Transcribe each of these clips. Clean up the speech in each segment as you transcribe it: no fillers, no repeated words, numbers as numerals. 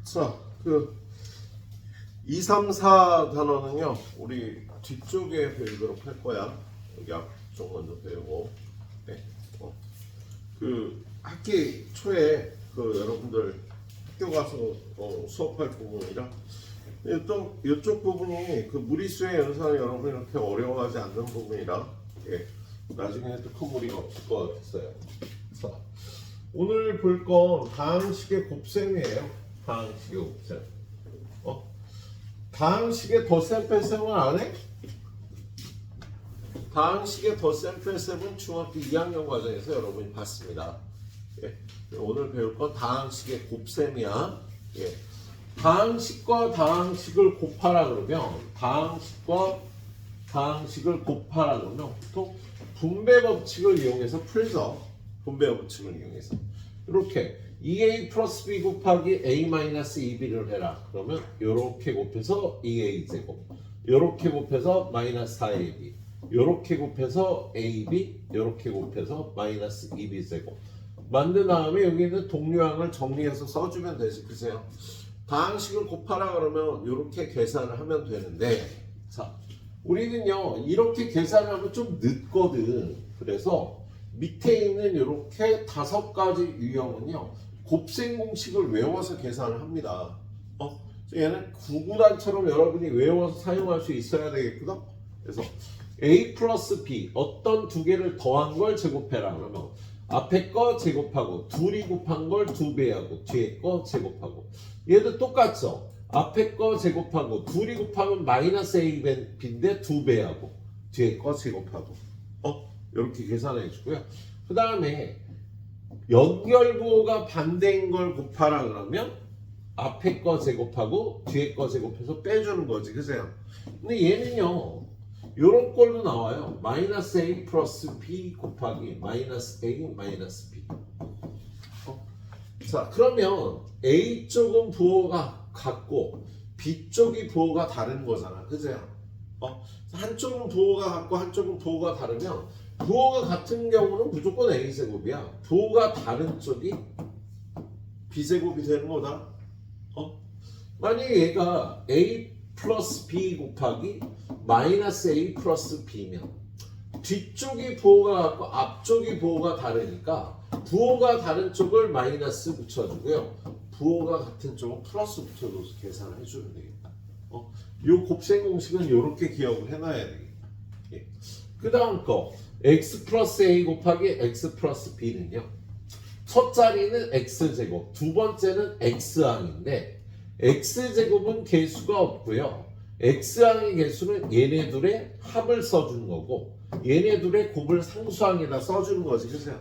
자, 2, 3, 4 단어는요, 우리 뒤쪽에 배우도록 할 거야. 여기 앞쪽 먼저 배우고. 네. 학기 초에 여러분들 학교 가서 수업할 부분이라 이쪽 부분이 무리수의 연산을 여러분이 이렇게 어려워하지 않는 부분이라 나중에 또 큰 무리가 없을 것 같았어요. 자, 오늘 볼 건 다항식의 곱셈이에요. 다항식의 곱셈. 다항식의 덧셈 뺄셈은 안 해? 다항식의 덧셈 뺄셈은 중학교 2학년 과정에서 여러분이 봤습니다. 오늘 배울 건 다항식의 곱셈이야. 다항식과 다항식을 곱하라 그러면 다항식과 다항식을 곱하라 그러면 보통 분배 법칙을 이용해서 풀죠. 분배 법칙을 이용해서 이렇게 2a 플러스 b 곱하기 a 마이너스 2b를 해라. 그러면 이렇게 곱해서 2a 제곱, 이렇게 곱해서 마이너스 4ab, 이렇게 곱해서 ab, 이렇게 곱해서 마이너스 2b 제곱 만든 다음에 여기 있는 동류항을 정리해서 써주면 되지. 그죠? 다항식을 곱하라 그러면 이렇게 계산을 하면 되는데, 자, 우리는요 이렇게 계산을 하면 좀 늦거든. 그래서 밑에 있는 이렇게 5가지 유형은요 곱셈 공식을 외워서 계산을 합니다. 얘는 구구단처럼 여러분이 외워서 사용할 수 있어야 되겠거든. 그래서 a 플러스 b 어떤 두 개를 더한 걸 제곱해라 그러면 앞에 거 제곱하고 둘이 곱한 걸 2배하고 뒤에 거 제곱하고, 얘도 똑같죠. 앞에 거 제곱하고 둘이 곱하면 마이너스 ab인데 2배하고 뒤에 거 제곱하고 이렇게 계산해 주고요. 그 다음에 연결부호가 반대인 걸 곱하라 그러면 앞에 거 제곱하고 뒤에 거 제곱해서 빼주는 거지. 그죠? 근데 얘는요 요런 꼴로 나와요. 마이너스 a 플러스 b 곱하기 마이너스 a 마이너스 b. 자, 그러면 a 쪽은 부호가 같고 b 쪽이 부호가 다른 거잖아. 그죠? 한쪽은 부호가 같고 한쪽은 부호가 다르면 부호가 같은 경우는 무조건 a제곱이야. 부호가 다른 쪽이 b제곱이 되는 거다. 만약에 얘가 a 플러스 b 곱하기 마이너스 a 플러스 b면 뒤쪽이 부호가 같고 앞쪽이 부호가 다르니까 부호가 다른 쪽을 마이너스 붙여주고요. 부호가 같은 쪽은 플러스 붙여줘서 계산을 해주면 되겠다. 이 곱셈 공식은 이렇게 기억을 해놔야 되겠다. 그 다음 거 x 플러스 a 곱하기 x 플러스 b는요. 첫 자리는 x제곱, 두 번째는 x항인데 x제곱은 개수가 없고요. x항의 개수는 얘네 둘의 합을 써주는 거고 얘네 둘의 곱을 상수항에다 써주는 거지. 그죠?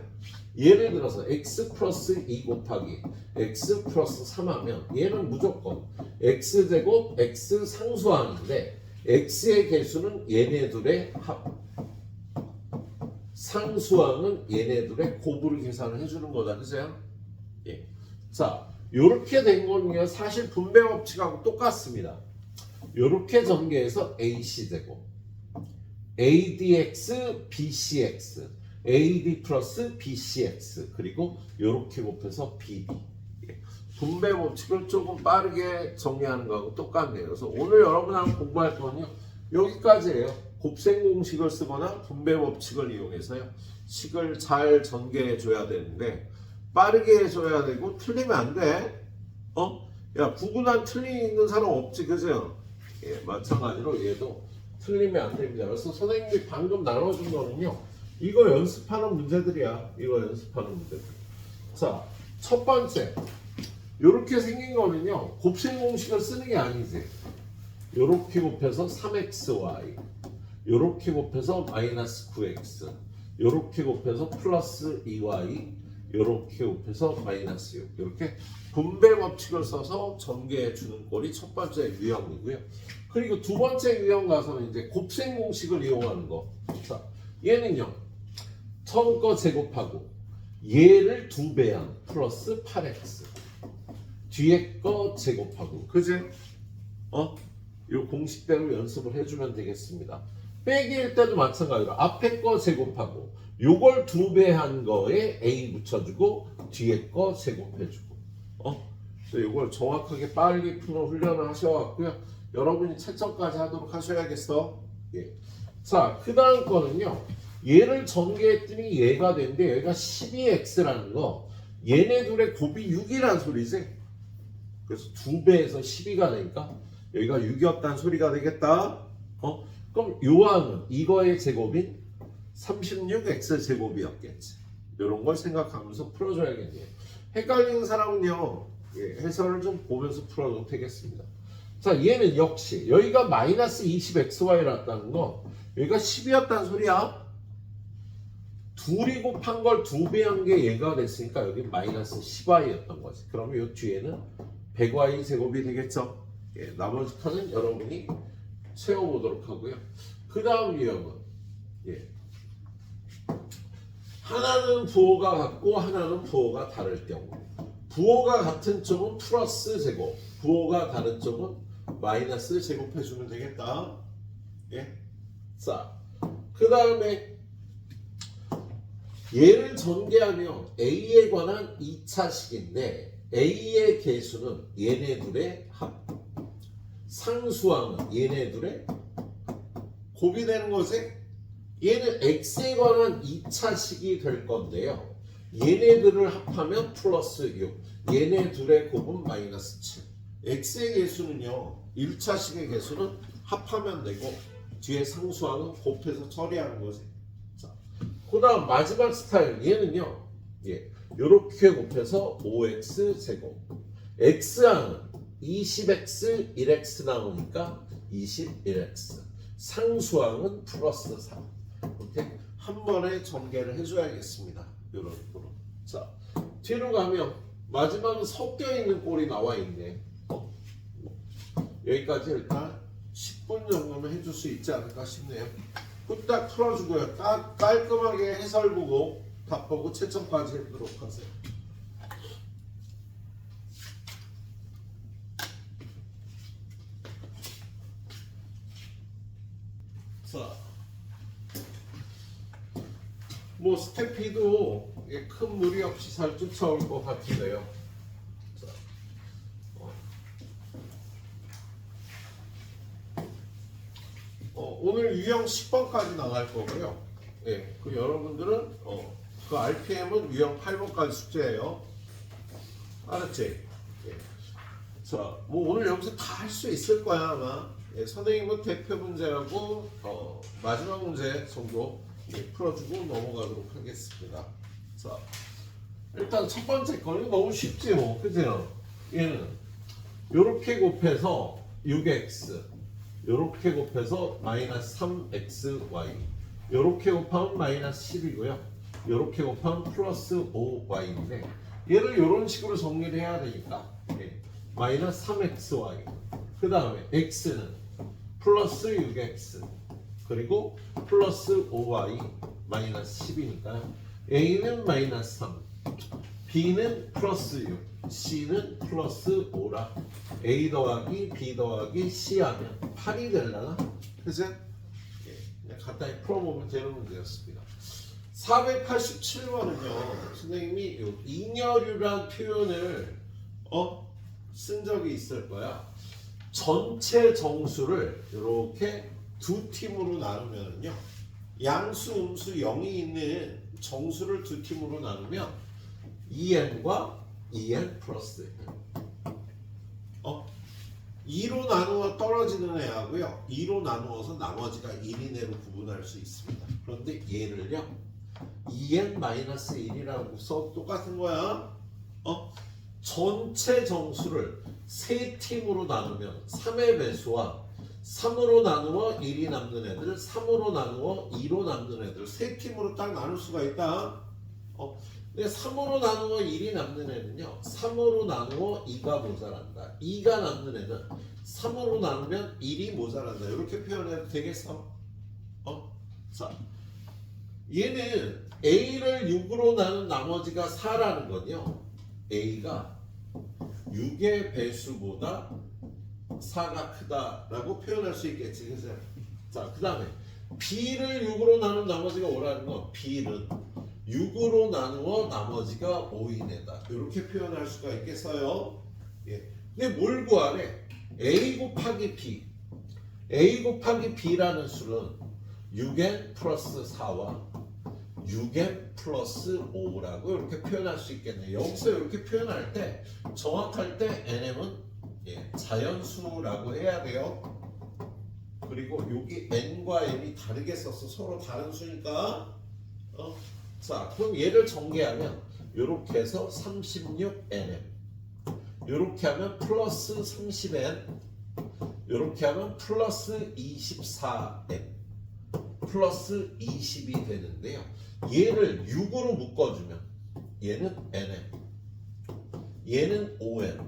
예를 들어서 x 플러스 2 곱하기 x 플러스 3 하면 얘는 무조건 x제곱 x 상수항인데 x의 개수는 얘네 둘의 합, 상수항은 얘네 둘의 곱으로 계산을 해주는 거다. 그죠? 자, 요렇게 된 거는요 사실 분배 법칙하고 똑같습니다. 요렇게 전개해서 ac제곱 adx bcx ad 플러스 bcx 그리고 요렇게 곱해서 bd. 분배 법칙을 조금 빠르게 정리하는 거하고 똑같네요. 그래서 오늘 여러분하고 공부할 거는요 여기까지예요. 곱셈 공식을 쓰거나 분배 법칙을 이용해서요 식을 잘 전개해 줘야 되는데 빠르게 해줘야 되고 틀리면 안 돼. 야, 구분한 틀리는 사람 없지. 그죠? 마찬가지로 얘도 틀리면 안 됩니다. 그래서 선생님이 방금 나눠준 거는요 이거 연습하는 문제들이야. 이거 연습하는 문제들. 자, 첫 번째 요렇게 생긴 거는요 곱셈 공식을 쓰는 게 아니지. 요렇게 곱해서 3xy, 요렇게 곱해서 마이너스 9x, 요렇게 곱해서 플러스 2y, 요렇게 곱해서 마이너스 6. 이렇게 분배 법칙을 써서 전개해 주는 꼴이 첫 번째 유형이고요. 그리고 두 번째 유형 가서는 이제 곱셈 공식을 이용하는 거. 자, 얘는요 처음 거 제곱하고 얘를 2배한 플러스 8x, 뒤에 거 제곱하고. 그지? 이 공식대로 연습을 해주면 되겠습니다. 빼기일 때도 마찬가지로 앞에 거 제곱하고 요걸 2배한 거에 a 붙여주고 뒤에 거 제곱해주고 그래서 이걸 정확하게 빨리 푸는 훈련을 하셔갖고요. 여러분이 채점까지 하도록 하셔야겠어. 예. 자, 그 다음 거는요. 얘를 전개했더니 얘가 된대. 얘가 12x라는 거. 얘네 둘의 곱이 6이란 소리지. 그래서 2배에서 12가 되니까 여기가 6이었다는 소리가 되겠다. 그럼 요항은 이거의 제곱인 36x 제곱이었겠지. 이런 걸 생각하면서 풀어줘야겠네요. 헷갈리는 사람은요. 예, 해설을 좀 보면서 풀어도 되겠습니다. 자, 얘는 역시 여기가 마이너스 20xy라는 거 여기가 10이었다는 소리야. 둘이 곱한 걸 2배한 게 얘가 됐으니까 여기 마이너스 10y였던 거지. 그러면 이 뒤에는 100y 제곱이 되겠죠. 예, 나머지 칸은 여러분이 세워보도록 하고요. 그 다음 유형은 예, 하나는 부호가 같고 하나는 부호가 다를 경우 부호가 같은 쪽은 플러스 제곱, 부호가 다른 쪽은 마이너스 제곱해주면 되겠다. 예. 자, 그 다음에 얘를 전개하면 A에 관한 2차식인데 A의 개수는 얘네 둘의 합, 상수항은 얘네 둘의 곱이 되는 거지. 얘는 X에 관한 2차식이 될 건데요. 얘네들을 합하면 플러스 6, 얘네 둘의 곱은 마이너스 7. X의 개수는요, 1차식의 개수는 합하면 되고 뒤에 상수항은 곱해서 처리하는 거지. 자, 그 다음 마지막 스타일 얘는요, 예, 요렇게 곱해서 5x 제곱. x항은 20x 1x 나오니까 21x. 상수항은 플러스 3. 이렇게 한 번에 전개를 해줘야겠습니다. 이런 식으로. 자, 뒤로 가면 마지막은 섞여 있는 꼴이 나와 있네. 여기까지 일단 10분 정도면 해줄 수 있지 않을까 싶네요. 후딱 풀어주고요. 깔끔하게 해설 보고 답 보고 채점까지 해보도록 하세요. 자, 뭐 스태피도 큰 무리 없이 잘 쫓아올 것 같은데요. 자, 오늘 유형 10번까지 나갈 거고요. 예, 그 여러분들은 그 RPM은 유형 8번까지 숙제예요. 알았지? 예. 자, 뭐 오늘 여기서 다 할 수 있을 거야 아마. 예, 선생님은 대표 문제하고 마지막 문제 정도 풀어주고 넘어가도록 하겠습니다. 자, 일단 첫 번째 거는 너무 쉽지 뭐, 그죠? 얘는 요렇게 곱해서 6x, 요렇게 곱해서 마이너스 3xy, 요렇게 곱하면 마이너스 10이고요. 요렇게 곱하면 플러스 5y인데 얘를 요런 식으로 정리를 해야 되니까 예, 마이너스 3xy, 그 다음에 x는 플러스 6x 그리고 플러스 5y 마이너스 10이니까요. A는 마이너스 3, B는 플러스 6, C는 플러스 5라 A 더하기 B 더하기 C 하면 8이 되려나? 그죠? 예, 그냥 간단히 풀어보면 되는 문제였습니다. 487번은요 선생님이 요 잉여류란 표현을 쓴 적이 있을 거야. 전체 정수를 이렇게 두 팀으로 나누면요, 양수, 음수 0이 있는 정수를 두 팀으로 나누면 2n과 2n 플러스 2로 나누어 떨어지는 애하고요, 2로 나누어서 나머지가 1인 애로 구분할 수 있습니다. 그런데 얘를요 2n-1이라고 써 똑같은 거야. 전체 정수를 세 팀으로 나누면 3의 배수와 3으로 나누어 1이 남는 애들, 3으로 나누어 2로 남는 애들 세 팀으로 딱 나눌 수가 있다. 근데 3으로 나누어 1이 남는 애는요 3으로 나누어 2가 모자란다. 2가 남는 애는 3으로 나누면 1이 모자란다. 이렇게 표현해도 되겠어? 자, 얘는 A를 6으로 나눈 나머지가 4라는 건요, A가 6의 배수보다 4가 크다라고 표현할 수 있겠지, 그죠? 자, 그 다음에 B를 6으로 나눈 나머지가 5라는 건 B는 6으로 나누어 나머지가 5인 애다. 이렇게 표현할 수가 있겠어요? 예. 근데 뭘 구하래? a 곱하기 b. a 곱하기 b라는 수는 6n 플러스 4와 6n 플러스 5라고 이렇게 표현할 수 있겠네요. 여기서 이렇게 표현할 때 정확할 때 nm은 자연수라고 해야 돼요. 그리고 여기 n과 m이 다르게 써서 서로 다른 수니까 자, 그럼 얘를 전개하면 이렇게 해서 36nm, 이렇게 하면 플러스 30n, 이렇게 하면 플러스 24n, 플러스 20이 되는데요. 얘를 6으로 묶어주면 얘는 nm, 얘는 5n,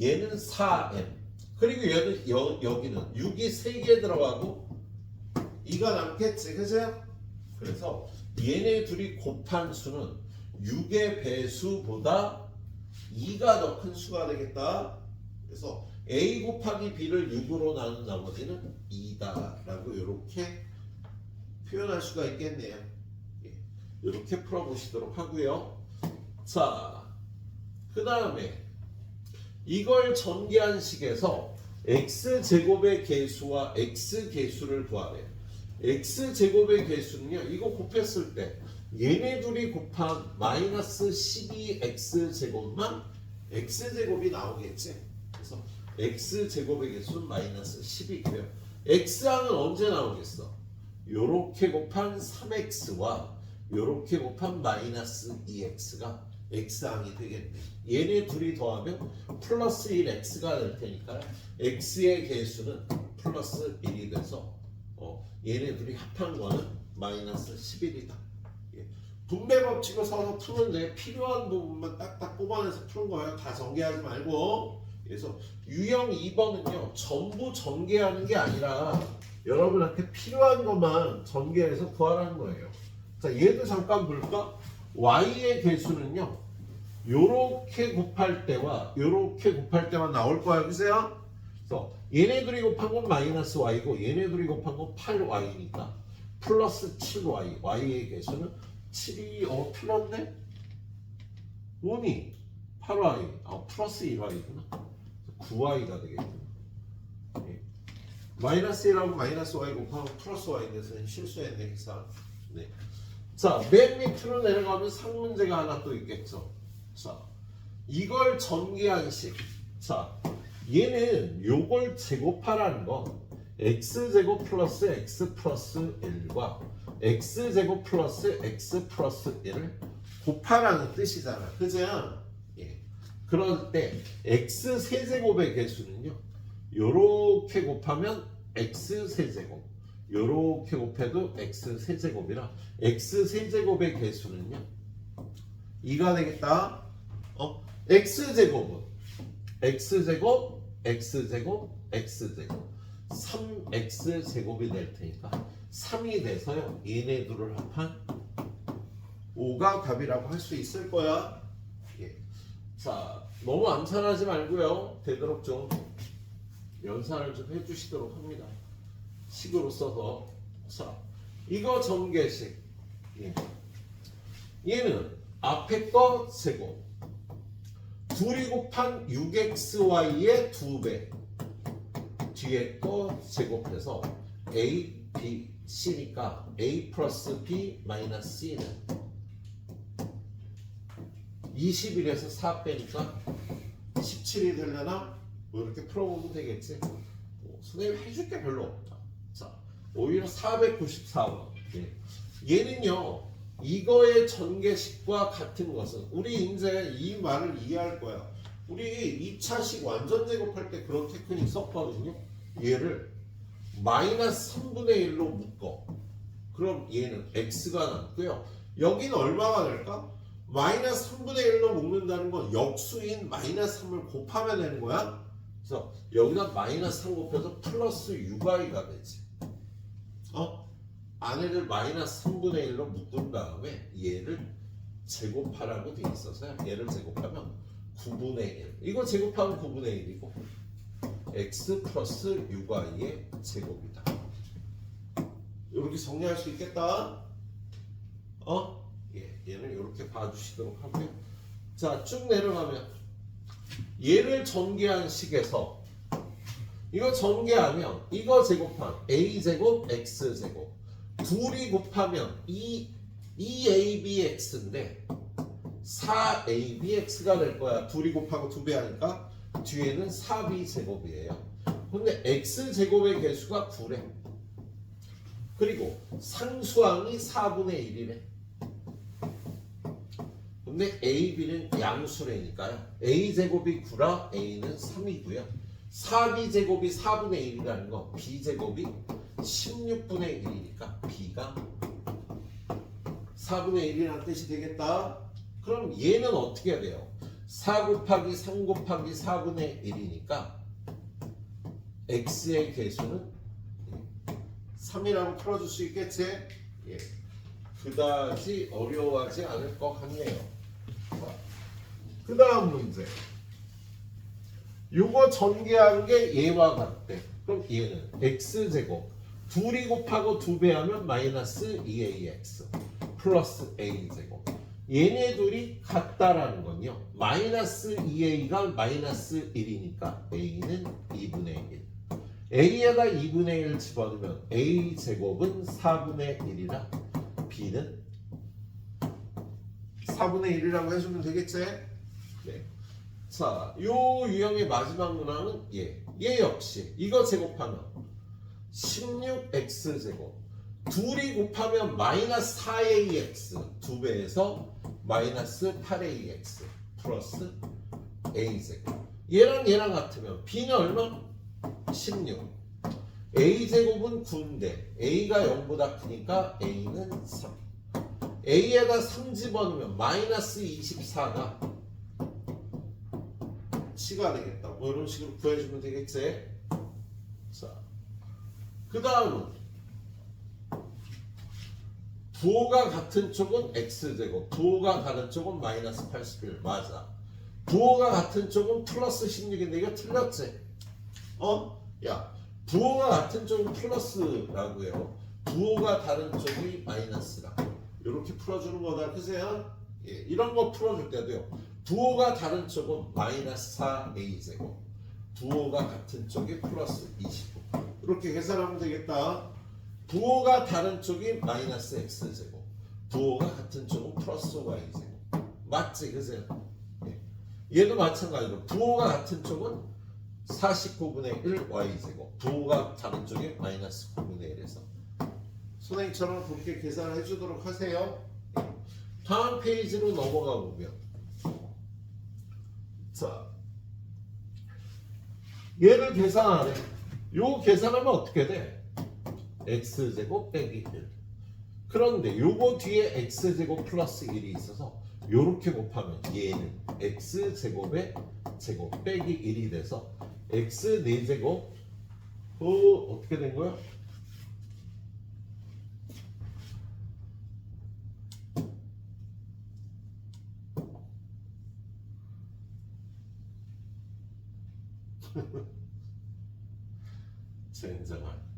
얘는 4n, 그리고 얘는 여기는 6이 3개 들어가고 2가 남겠지, 그죠? 그래서 얘네 둘이 곱한 수는 6의 배수보다 2가 더 큰 수가 되겠다. 그래서 a 곱하기 b를 6으로 나눈 나머지는 2다 라고 이렇게 표현할 수가 있겠네요. 이렇게 풀어보시도록 하고요. 자, 그 다음에 이걸 전개한 식에서 x제곱의 개수와 x개수를 구하래요. x제곱의 개수는요, 이거 곱했을 때 얘네 둘이 곱한 마이너스 12x제곱만 x제곱이 나오겠지. 그래서 x제곱의 개수는 마이너스 10이고요. x항은 언제 나오겠어? 요렇게 곱한 3x와 요렇게 곱한 마이너스 2x가 x항이 되겠네. 얘네 둘이 더하면 플러스 1x가 될 테니까 x의 개수는 플러스 1이 돼서 얘네 둘이 합한 거는 마이너스 11이다. 분배 법칙을 써서 푸는데 필요한 부분만 딱딱 뽑아내서 푸는 거예요. 다 전개하지 말고. 그래서 유형 2번은요, 전부 전개하는 게 아니라 여러분한테 필요한 것만 전개해서 구하라는 거예요. 자, 얘도 잠깐 볼까? y의 개수는요, 요렇게 곱할 때와 요렇게 곱할 때만 나올 거야, 그죠? 그래서 얘네들이 곱한 건 마이너스 y고 얘네들이 곱한 건 8y니까 플러스 7y. y의 개수는 7이 틀렸네? 5니 8y 플러스 1y구나. 9y가 되겠구나. 마이너스 1하고 마이너스 y 곱하면 플러스 y인데서 실수했네, 기사. 네. 자, 맨 밑으로 내려가면 상문제가 하나 또 있겠죠. 자, 이걸 전개한 식. 자, 얘는 요걸 제곱하라는 건 x제곱 플러스 x 플러스 1과 x제곱 플러스 x 플러스 1을 곱하라는 뜻이잖아. 그죠? 예. 그럴 때 x 세제곱의 개수는요, 요렇게 곱하면 x 세제곱, 요렇게 곱해도 x 세제곱이라 x 세제곱의 개수는요 2가 되겠다. x제곱은 x제곱, x제곱, x제곱 3x제곱이 될 테니까 3이 돼서요 얘네 둘을 합한 5가 답이라고 할 수 있을 거야. 예. 자, 너무 암산하지 말고요, 되도록 좀 연산을 좀 해주시도록 합니다. 식으로 써서. 자, 이거 전개식. 예. 얘는 앞에 거 제곱, 둘이 곱한 6xy의 2배, 뒤에 거 제곱해서 a, b, c니까 a 플러스 b 마이너스 c는 21에서 4 빼니까 17이 되려나? 뭐 이렇게 풀어보면 되겠지. 선생님 해줄 게 별로 없다. 자, 오히려 494번. 예. 얘는요, 이거의 전개식과 같은 것은 우리 이제 이 말을 이해할 거야. 우리 2차식 완전 제곱할 때 그런 테크닉 썼거든요. 얘를 마이너스 3분의 1로 묶어. 그럼 얘는 x가 남고요. 여기는 얼마가 될까? 마이너스 3분의 1로 묶는다는 건 역수인 마이너스 3을 곱하면 되는 거야. 그래서 여기다 마이너스 3 곱해서 플러스 6y가 되지. 안에를 마이너스 3분의 1로 묶은 다음에 얘를 제곱하라고 돼 있어서 얘를 제곱하면 9분의 1. 이거 제곱하면 9분의 1이고 x 플러스 6y의 제곱이다. 이렇게 정리할 수 있겠다. 예, 얘는 이렇게 봐주시도록 하고요. 자, 쭉 내려가면 얘를 전개한 식에서 이거 전개하면 이거 제곱한 a제곱 x제곱 둘이 곱하면 2abx인데 4abx가 될 거야. 둘이 곱하고 2배 하니까 뒤에는 4b제곱이에요. 근데 x제곱의 개수가 9래. 그리고 상수항이 4분의 1이래. 근데 a, b는 양수래니까요. a제곱이 9라 a는 3이고요. 4b제곱이 4분의 1이라는 거 b제곱이 16분의 1이니까 b가 4분의 1이라는 뜻이 되겠다. 그럼 얘는 어떻게 해야 돼요? 4 곱하기 3 곱하기 4분의 1이니까 x의 개수는 3이라고 풀어줄 수 있겠지? 예. 그다지 어려워하지 않을 것 같네요. 그 다음 문제. 요거 전개한 게 얘와 같대. 그럼 얘는 x제곱 둘이 곱하고 2배 하면 마이너스 2ax 플러스 a제곱. 얘네 둘이 같다라는 건요. 마이너스 2a가 마이너스 1이니까 a는 2분의 1. a에다 2분의 1 집어넣으면 a제곱은 4분의 1이라 b는 4분의 1이라고 해주면 되겠지? 네. 자, 요 유형의 마지막 문항은 얘 역시 이거 제곱하면 16x제곱 둘이 곱하면 마이너스 4ax 2배에서 마이너스 8ax 플러스 a제곱. 얘랑 같으면 b는 얼마? 16. a제곱은 9인데 a가 0보다 크니까 a는 3. a에다 3 집어넣으면 마이너스 24가 치가 되겠다. 뭐 이런 식으로 구해주면 되겠지. 자, 그 다음은 부호가 같은 쪽은 x제곱, 부호가 다른 쪽은 마이너스 81. 맞아. 부호가 같은 쪽은 플러스 16인데 이거 틀렸지? 야, 부호가 같은 쪽은 플러스라고 해요. 부호가 다른 쪽이 마이너스라. 이렇게 풀어주는 거다. 그세요? 예, 이런 거 풀어줄 때도요. 부호가 다른 쪽은 마이너스 4a제곱, 부호가 같은 쪽이 플러스 29. 이렇게 계산하면 되겠다. 부호가 다른 쪽이 마이너스 x제곱, 부호가 같은 쪽은 플러스 y제곱. 맞지? 그세요? 예. 얘도 마찬가지로 부호가 같은 쪽은 49분의 1 y제곱, 부호가 다른 쪽이 마이너스 9분의 1에서 선생님처럼 그렇게 계산을 해주도록 하세요. 다음 페이지로 넘어가 보면, 자, 얘를 계산하래. 요 계산하면 어떻게 돼? x제곱 빼기 1. 그런데 요거 뒤에 x제곱 플러스 1이 있어서 요렇게 곱하면 얘는 x제곱의 제곱 빼기 1이 돼서 x 4제곱 어떻게 된 거야? 젠장한.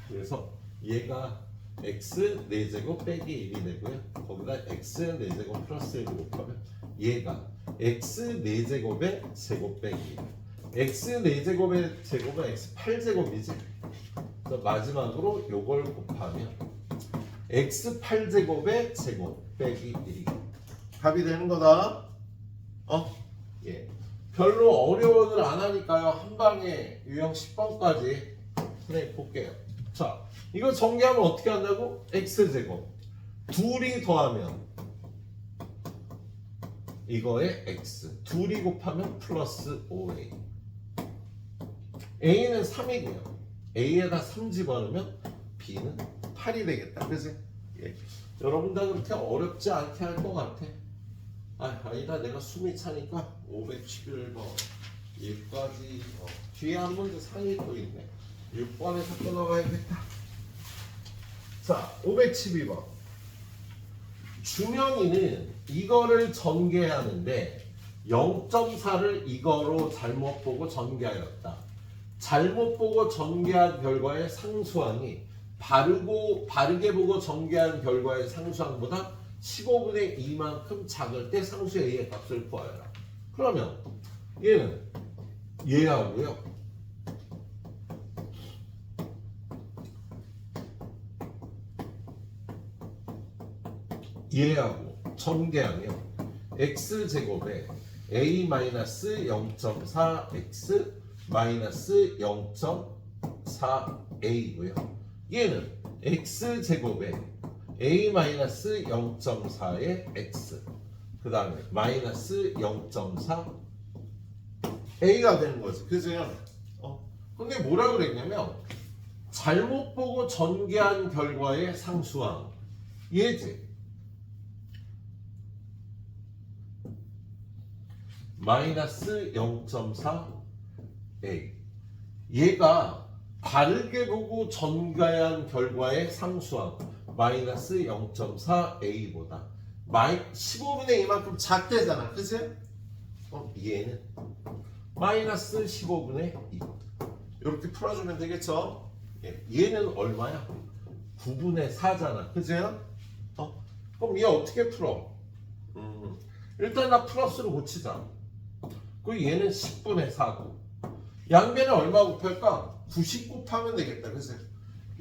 그래서 얘가 x 4제곱 빼기 1이 되고요. 거기다 x 4제곱 플러스 1을 곱하면 얘가 x 4제곱의 제곱 빼기 1. x 4제곱의 제곱은 x 8제곱이지. 그래서 마지막으로 요걸 곱하면 x 8제곱의 제곱 빼기 1이 답이 되는 거다. 예. 별로 어려워들 안 하니까요. 한 방에 유형 10번까지 선생님 볼게요. 자, 이거 전개하면 어떻게 한다고? x제곱 둘이 더하면 이거에 x 둘이 곱하면 플러스 5a. a는 3이고요. a에다 3 집어넣으면 b는 8이 되겠다. 그치? 예. 여러분 다 그렇게 어렵지 않게 할 것 같아. 아니다. 내가 숨이 차니까 511번 1까지 뒤에 한 문제 상위 또 있네. 6번에서 끊어가야겠다. 자, 512번. 주명이는 이거를 전개하는데 0.4를 이거로 잘못 보고 전개하였다. 잘못 보고 전개한 결과의 상수항이 바르게 보고 전개한 결과의 상수항보다 15분의 2만큼 작을 때 상수 A의 값을 구하여라. 그러면 얘는 얘하고요. 얘하고 전개하면 x제곱에 a-0.4 x 마이너스 0.4a고요. 얘는 x제곱에 a-0.4의 x 그 다음에 마이너스 0.4 a가 되는 거지. 그죠? 근데 뭐라 그랬냐면 잘못 보고 전개한 결과의 상수항 얘지. 마이너스 0.4a 얘가 바르게 보고 전개한 결과의 상수항 마이너스 0.4a보다 15분의 2만큼 작대잖아. 그치? 얘는 마이너스 15분의 2 이렇게 풀어주면 되겠죠? 얘는 얼마야? 9분의 4잖아. 그죠? 그럼 얘 어떻게 풀어? 일단 나 플러스로 고치자. 그리고 얘는 10분의 4고 양변에 얼마 곱할까? 90 곱하면 되겠다. 그치?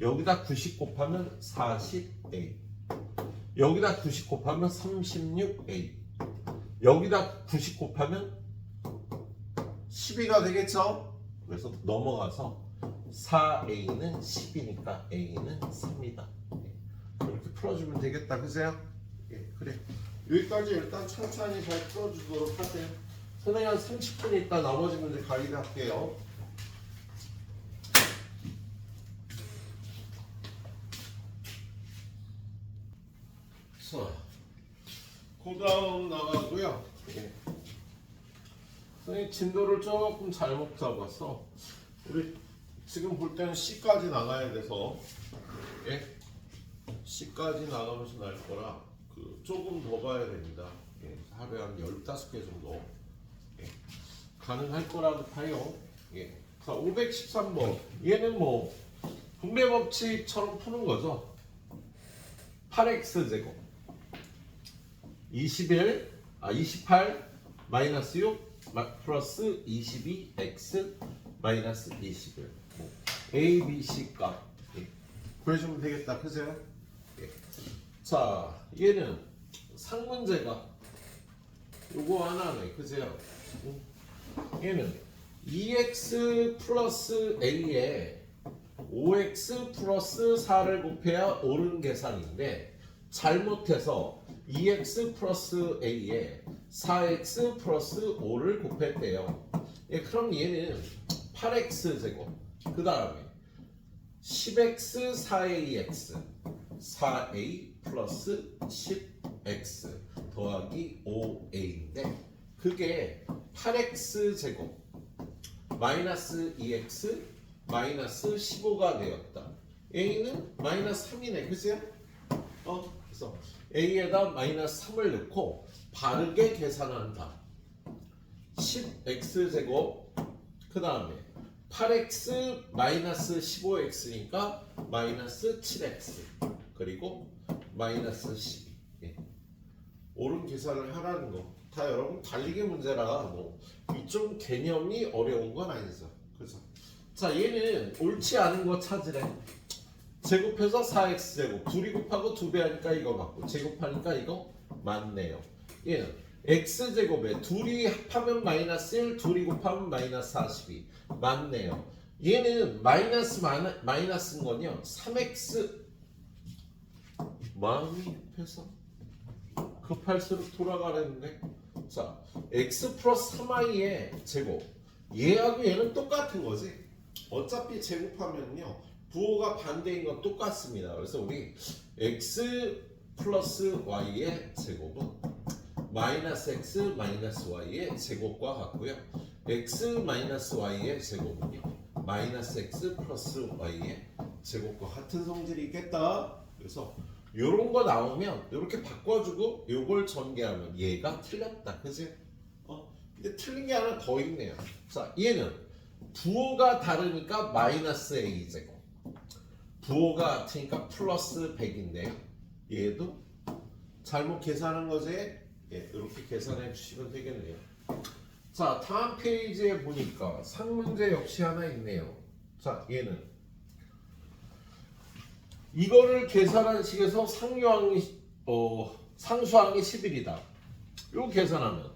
여기다 90 곱하면 40a 여기다 90 곱하면 36a 여기다 90 곱하면 12가 되겠죠? 그래서 넘어가서 4a는 10이니까 a는 3이다. 이렇게 풀어주면 되겠다. 그죠? 그래. 여기까지 일단 천천히 잘 풀어주도록 하세요. 선생님 한 30분 있다 나머지 문제 가이드 할게요. 자, 그 다음 나가고요. 선생님 진도를 조금 잘못 잡았어. 우리 지금 볼 때는 C까지 나가야 돼서 C까지 나가면서 날 거라 조금 더 봐야 됩니다. 하루에 한 15개 정도 가능할 거라고 봐요. 자, 513번 얘는 뭐 분배 법칙처럼 푸는 거죠. 8x 제곱 28 마이너스 6 플러스 22x 마이너스 21 A, B, C 값 구해주면 되겠다. 그죠? 자, 얘는 상문제가 요거 하나네. 그죠? 얘는 2x 플러스 a에 5x 플러스 4를 곱해야 옳은 계산인데 잘못해서 2x 플러스 a에 4x 플러스 5를 곱했대요. 그럼 얘는 8x 제곱 그 다음에 10x 4ax 4a 플러스 10x 더하기 5a인데 그게 8x 제곱 마이너스 2x 마이너스 15가 되었다. a는 마이너스 3이네. 그죠? 그래서 a에다 마이너스 3을 넣고 바르게 계산한다. 10x 제곱 그 다음에 8x 마이너스 15x니까 마이너스 7x 그리고 마이너스 12 옳은 계산을 하라는 거. 다 여러분 달리기 문제라 뭐 이쪽 개념이 어려운 건 아니죠. 그래서 자 얘는 옳지 않은 거 찾으래. 제곱해서 4x 제곱 둘이 곱하고 2배 하니까 이거 맞고 제곱하니까 이거 맞네요. 얘는 x 제곱에 둘이 합하면 마이너스 1 둘이 곱하면 마이너스 42 맞네요. 얘는 마이너스인 건요 3x 마음이 급해서 급할수록 돌아가려는데 자 x 플러스 3i의 제곱 얘하고 얘는 똑같은 거지. 어차피 제곱하면요 부호가 반대인 건 똑같습니다. 그래서 우리 x 플러스 y의 제곱은 마이너스 x 마이너스 y의 제곱과 같고요. x 마이너스 y의 제곱은요 마이너스 x 플러스 y의 제곱과 같은 성질이 있겠다. 그래서 요런 거 나오면 이렇게 바꿔주고 요걸 전개하면 얘가 틀렸다. 그치? 근데 틀린 게 하나 더 있네요. 자, 얘는 부호가 다르니까 마이너스 a 제곱 부호가 같으니까 플러스 100인데요. 얘도 잘못 계산한 거지? 예, 이렇게 계산해 주시면 되겠네요. 자, 다음 페이지에 보니까 상문제 역시 하나 있네요. 자, 얘는 이거를 계산한 식에서 상수항이 11이다. 이거 계산하면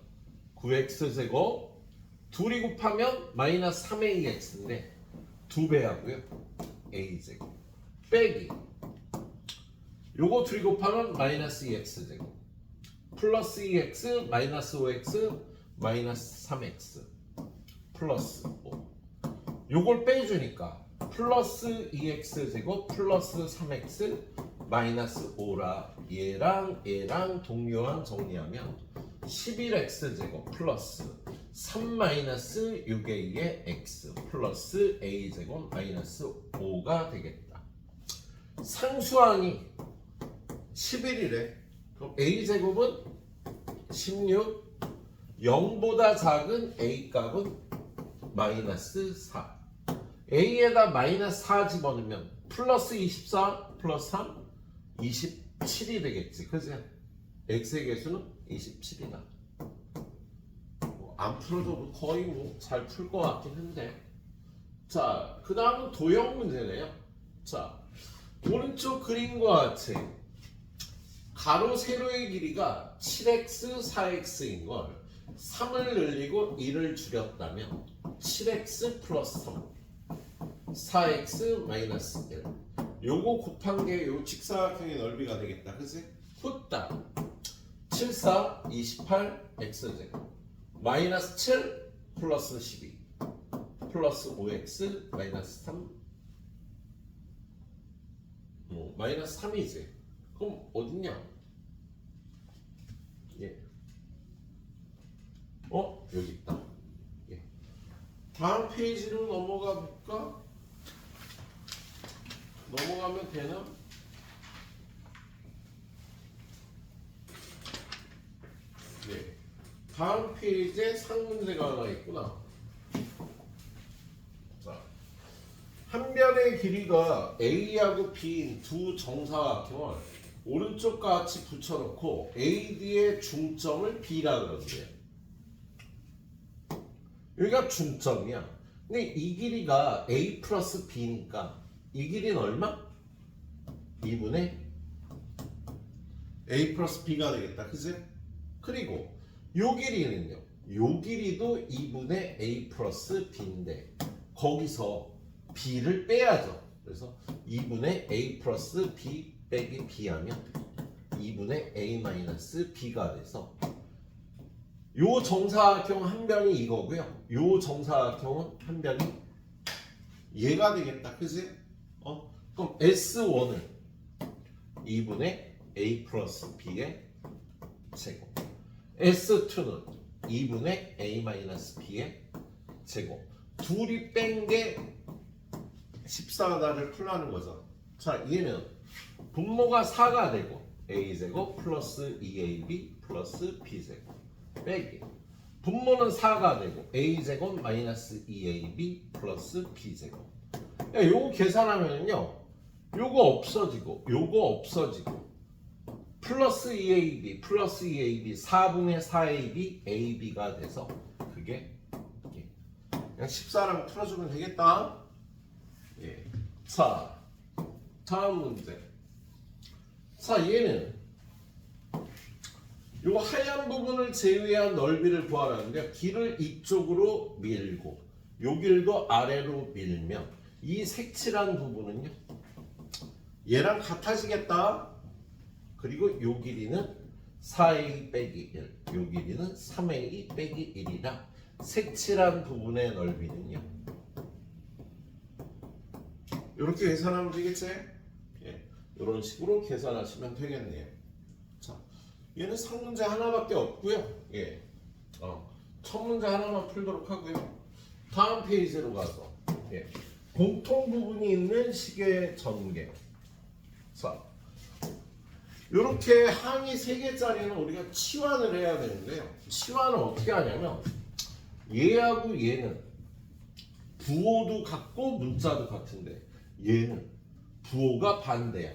9x제곱 둘이 곱하면 마이너스 3ax인데 2배 하고요. a제곱 빼기 요거 둘이 곱하면 마이너스 2x제곱 플러스 2x 마이너스 5x 마이너스 3x 플러스 5 요걸 빼주니까 플러스 2x제곱 플러스 3x 마이너스 5라 얘랑 동료항 정리하면 11x제곱 플러스 3 마이너스 6a의 x 플러스 a제곱 마이너스 5가 되겠다. 상수항이 11이래. 그럼 a제곱은 16 0보다 작은 a값은 마이너스 4 a에다 마이너스 4 집어넣으면 플러스 24 플러스 3 27이 되겠지. 그치? x의 개수는 27이다. 안 풀어도 거의 잘 풀 것 같긴 한데. 자, 그 다음은 도형 문제네요. 자, 오른쪽 그림과 같이 가로 세로의 길이가 7x 4x인 걸 3을 늘리고 1을 줄였다면 7x 플러스 3 4x 마이너스 1 요거 곱한 게 요 직사각형의 넓이가 되겠다. 그치? 후딱 7, 4, 28 x제곱 마이너스 7 플러스 12 플러스 5x 마이너스 3 마이너스 3이지. 그럼 어딨냐? 예. 여기 있다. 예. 다음 페이지로 넘어가 볼까? 넘어가면 되나? 네. 다음 페이지에 상문제가 하나 있구나. 자, 한 변의 길이가 A하고 B인 두 정사각형을 오른쪽과 같이 붙여놓고 AD의 중점을 B라 그러는데요. 여기가 중점이야. 근데 이 길이가 A 플러스 B니까 이 길이는 얼마? 2분의 A 플러스 B가 되겠다. 그치? 그리고 요 길이는요. 요 길이도 2분의 A 플러스 B인데 거기서 B를 빼야죠. 그래서 2분의 A 플러스 B 빼기 B 하면 2분의 A 마이너스 B가 돼서 요 정사각형 한 변이 이거고요. 요 정사각형은 한 변이 얘가 되겠다. 그치? 그럼 S1을 2분의 A 플러스 B의 제곱 S2는 2분의 A 마이너스 B의 제곱 둘이 뺀 게 14를 풀라는 거죠. 자, 얘는 분모가 4가 되고 A제곱 플러스 2AB 플러스 B제곱 빼기 분모는 4가 되고 A제곱 마이너스 2AB 플러스 B제곱. 요거 계산하면요 요거 없어지고 요거 없어지고 플러스 2AB 플러스 2AB 4분의 4AB AB가 돼서 그게 그냥 14랑 풀어주면 되겠다. 예. 자, 다음 문제. 자, 얘는 요 하얀 부분을 제외한 넓이를 구하라는데 길을 이쪽으로 밀고 요 길도 아래로 밀면 이 색칠한 부분은요 얘랑 같아지겠다. 그리고 요 길이는 4a 빼기 1, 요 길이는 3a 빼기 1이라 색칠한 부분의 넓이는요 이렇게 계산하면 되겠지? 예, 이런 식으로 계산하시면 되겠네요. 자, 얘는 상문제 하나밖에 없고요. 예, 첫 문제 하나만 풀도록 하고요. 다음 페이지로 가서 예, 공통 부분이 있는 식의 전개. 자, 이렇게 항이 3개짜리는 우리가 치환을 해야 되는데요. 치환을 어떻게 하냐면 얘하고 얘는 부호도 같고 문자도 같은데 얘는 부호가 반대야.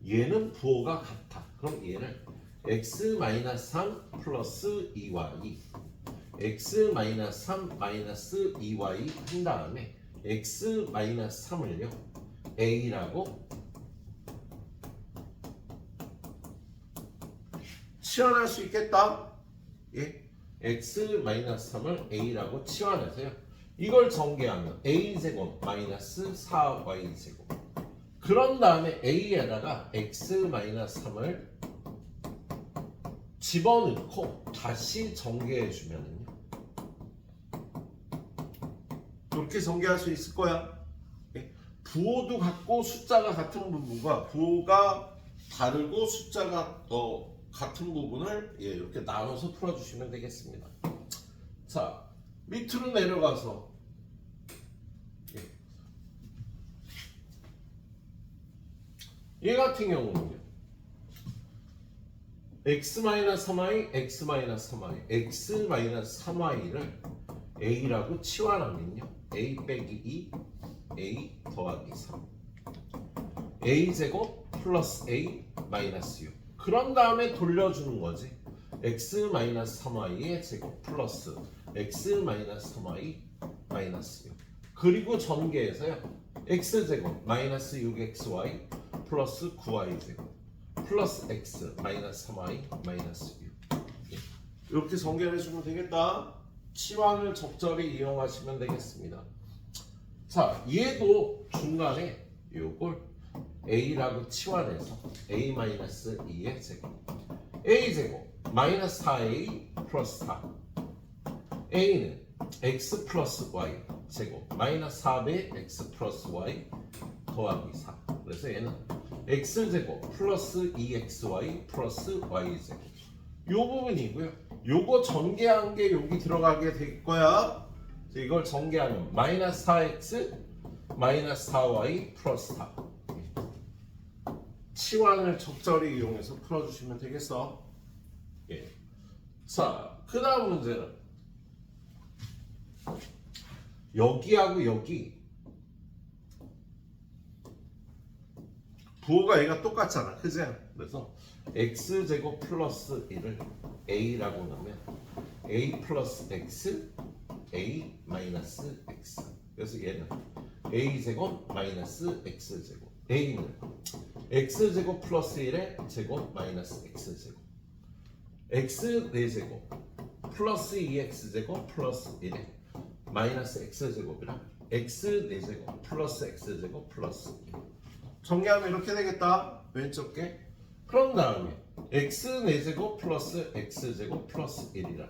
얘는 부호가 같아. 그럼 얘를 x-3 플러스 2y x-3 마이너스 2y 한 다음에 x-3을요 a라고 치환할 수 있겠다. 예, x-3을 a라고 치환해서요. 이걸 전개하면 a제곱 마이너스 4y제곱. 그런 다음에 a에다가 x-3을 집어넣고 다시 전개해주면은요. 이렇게 전개할 수 있을 거야. 예? 부호도 같고 숫자가 같은 부분과 부호가 다르고 숫자가 같은 부분을 이렇게 나눠서 풀어주시면 되겠습니다. 자, 밑으로 내려가서 얘 같은 경우는요. x-3y, x-3y, x-3y를 a라고 치환하면요. a 빼기 2, a 더하기 3 a제곱 플러스 a 마이너스 6. 그런 다음에 돌려주는 거지. x-3y의 제곱 플러스 x-3y 마이너스 6. 그리고 전개해서요. x제곱 마이너스 6xy 플러스 9y제곱 플러스 x 마이너스 3y 마이너스 6. 이렇게 전개해주면 되겠다. 치환을 적절히 이용하시면 되겠습니다. 자, 얘도 중간에 요걸 a라고 치환해서 a-2의 제곱 a제곱 마이너스 4a 플러스 4 a는 x 플러스 y 제곱 마이너스 4배 x 플러스 y 더하기 4. 그래서 얘는 x제곱 플러스 2xy 플러스 y제곱 요 부분이고요. 요거 전개한 게 여기 들어가게 될 거야. 이걸 전개하면 마이너스 4x 마이너스 4y 플러스 4. 치환을 적절히 이용해서 풀어주시면 되겠어. 예. 자, 그 다음 문제는 여기하고 여기 부호가 얘가 똑같잖아. 그지? 그래서 x제곱 플러스 1을 a라고 넣으면 a 플러스 x a 마이너스 x. 그래서 얘는 a제곱 마이너스 x제곱 a는 x제곱 플러스 1의 제곱 마이너스 x제곱 x 4제곱 플러스 2x제곱 플러스 1의 마이너스 x제곱이랑 x 4제곱 플러스 x제곱 플러스 1. 정리하면 이렇게 되겠다. 왼쪽 게. 그런 다음에 x 4제곱 플러스 x제곱 플러스 1이라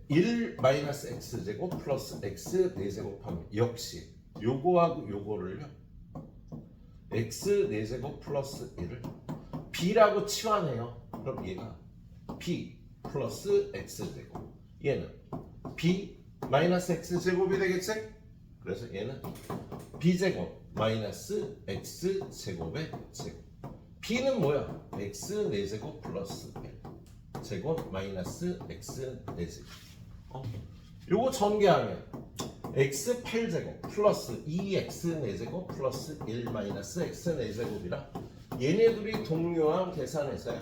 1 마이너스 x제곱 플러스 x 4제곱 하면 역시 요거하고 요거를요 x 4제곱 플러스 1을 b라고 치환해요. 그럼 얘가 b 플러스 x제곱 얘는 b 마이너스 x제곱이 되겠지? 그래서 얘는 b제곱 마이너스 x제곱의 제곱 b는 뭐야? x 4제곱 플러스 1 제곱 마이너스 x 4제곱 요거 전개하면 x 8제곱 플러스 2x 4제곱 플러스 1 마이너스 x 4제곱이라 얘네들이 동료함 계산해서요.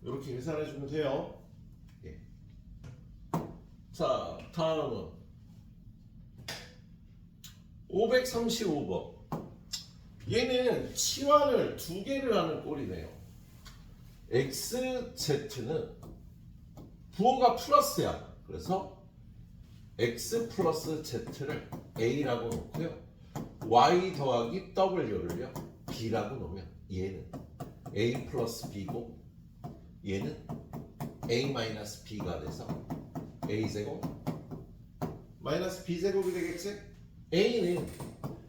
이렇게 계산해주면 돼요. 예. 자, 다음은 535번. 얘는 치환을 두 개를 하는 꼴이네요. xz는 부호가 플러스야. 그래서 x 플러스 z를 a라고 놓고요. y 더하기 w를요 b라고 놓으면 얘는 a 플러스 b고 얘는 a 마이너스 b가 돼서 a제곱 마이너스 b제곱이 되겠지? a는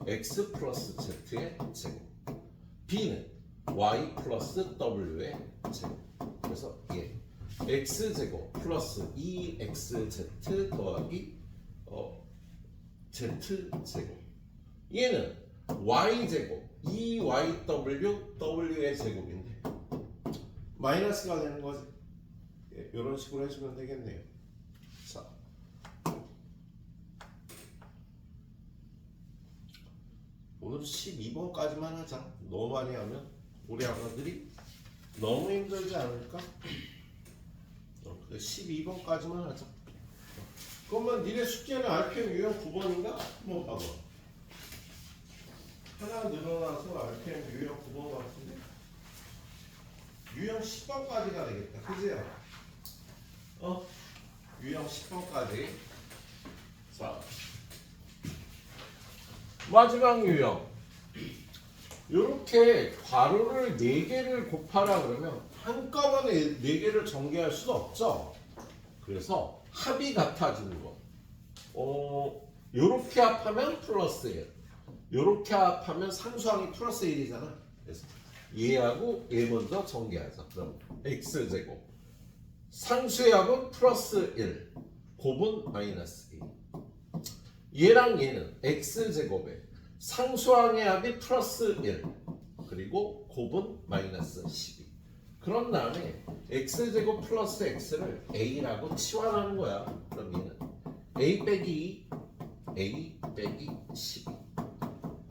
x 플러스 z의 제곱 b는 y 플러스 w의 제곱. 그래서 얘 x제곱 플러스 2xz 더하기 z제곱 얘는 y제곱 2yw w의 제곱인데 마이너스가 되는 거지. 예, 이런 식으로 해주면 되겠네요. 자, 5 오늘 12번까지만 하자. 너무 많이 하면 우리 아가들이 너무 힘들지 않을까? 12번까지만 하자. 그러면 니네 숙제는 RPM 유형 9번인가? 한번 봐봐. 하나 늘어나서 RPM 유형 9번 같은데? 유형 10번까지가 되겠다. 그지요? 유형 10번까지. 자, 마지막 유형. 이렇게 괄호를 4개를 곱하라 그러면 한꺼번에 4개를 전개할 수도 없죠. 그래서 합이 같아지는 거. 요렇게 합하면 플러스 1. 요렇게 합하면 상수항이 플러스 1이잖아. 그래서 얘하고 얘 먼저 전개하자. 그럼 x제곱. 상수의 합은 플러스 1. 곱은 마이너스 2. 얘랑 얘는 x제곱에 상수항의 합이 플러스 1. 그리고 곱은 마이너스 12. 그런 다음에 x제곱 플러스 x를 a라고 치환하는 거야. 그럼 얘는 a 빼기 2, a 빼기 12.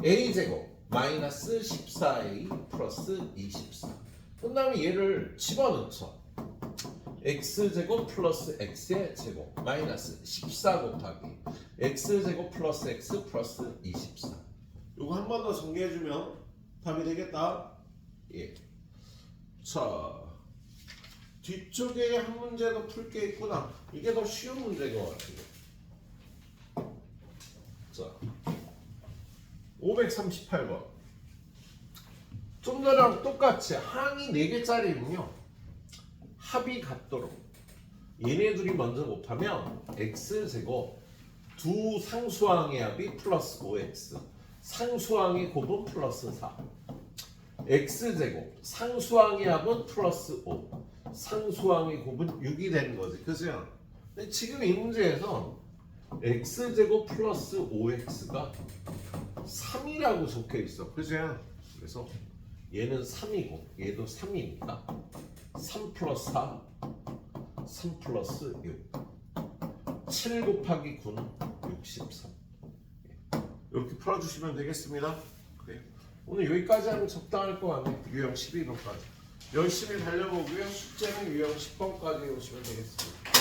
a제곱 마이너스 14a 플러스 24. 그 다음에 얘를 집어넣죠. x제곱 플러스 x의 제곱 마이너스 14 곱하기 x제곱 플러스 x 플러스 24. 이거 한 번 더 정리해주면 답이 되겠다. 예. 자, 뒤쪽에 한 문제 더 풀 게 있구나. 이게 더 쉬운 문제인 것 같아요. 자, 538번. 좀 전랑 똑같이 항이 4개짜리군요. 합이 같도록 얘네 둘이 먼저 곱하면 x제곱 두 상수항의 합이 플러스 5x 상수항의 곱은 플러스 4 x제곱 상수항의 합은 플러스 5 상수항의 곱은 6이 되는 거지. 그죠? 근데 지금 이 문제에서 x제곱 플러스 5x가 3이라고 적혀 있어. 그죠? 그래서 얘는 3이고 얘도 3이니까 3 플러스 4 3 플러스 6 7 곱하기 9는 63. 이렇게 풀어주시면 되겠습니다. 그래요. 오늘 여기까지 하면 적당할 것 같네. 유형 12번까지 열심히 달려보고요. 숙제는 유형 10번까지 오시면 되겠습니다.